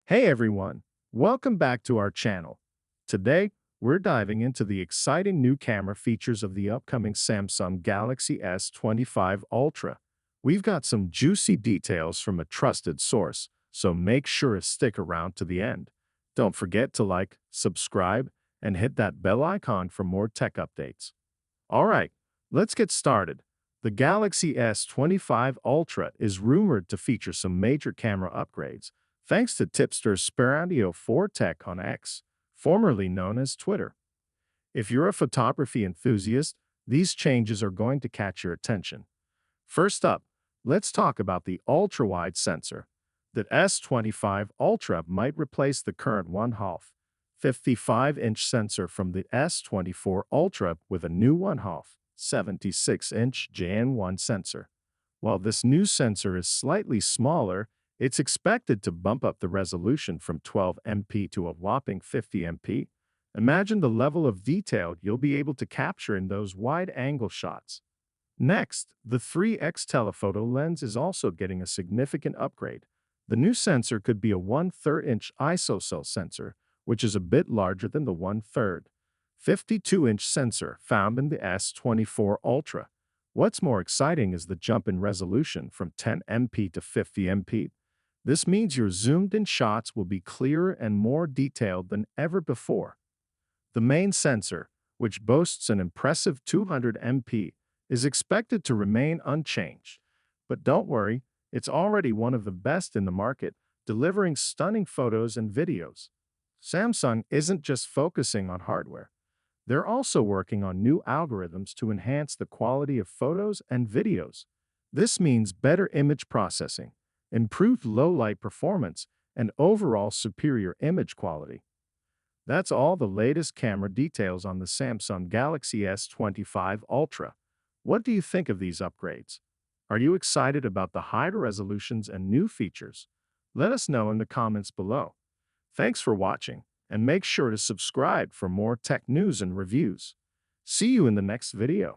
Hey everyone, welcome back to our channel. Today, we're diving into the exciting new camera features of the upcoming Samsung Galaxy S25 Ultra. We've got some juicy details from a trusted source, so make sure to stick around to the end. Don't forget to like, subscribe, and hit that bell icon for more tech updates. All right, let's get started. The Galaxy S25 Ultra is rumored to feature some major camera upgrades, thanks to tipster Sperandio 4 Tech on X, formerly known as Twitter. If you're a photography enthusiast, these changes are going to catch your attention. First up, let's talk about the ultra-wide sensor. The S25 Ultra might replace the current 1/2 55-inch sensor from the S24 Ultra with a new 1/2 76-inch JN1 sensor. While this new sensor is slightly smaller, it's expected to bump up the resolution from 12 MP to a whopping 50 MP. Imagine the level of detail you'll be able to capture in those wide-angle shots. Next, the 3x telephoto lens is also getting a significant upgrade. The new sensor could be a 1/3 inch ISOCELL sensor, which is a bit larger than the 1/3 52-inch sensor found in the S24 Ultra. What's more exciting is the jump in resolution from 10 MP to 50 MP. This means your zoomed-in shots will be clearer and more detailed than ever before. The main sensor, which boasts an impressive 200 MP, is expected to remain unchanged. But don't worry, it's already one of the best in the market, delivering stunning photos and videos. Samsung isn't just focusing on hardware. They're also working on new algorithms to enhance the quality of photos and videos. This means better image processing, improved low-light performance, and overall superior image quality. That's all the latest camera details on the Samsung Galaxy S25 Ultra. What do you think of these upgrades? Are you excited about the higher resolutions and new features? Let us know in the comments below. Thanks for watching, and make sure to subscribe for more tech news and reviews. See you in the next video.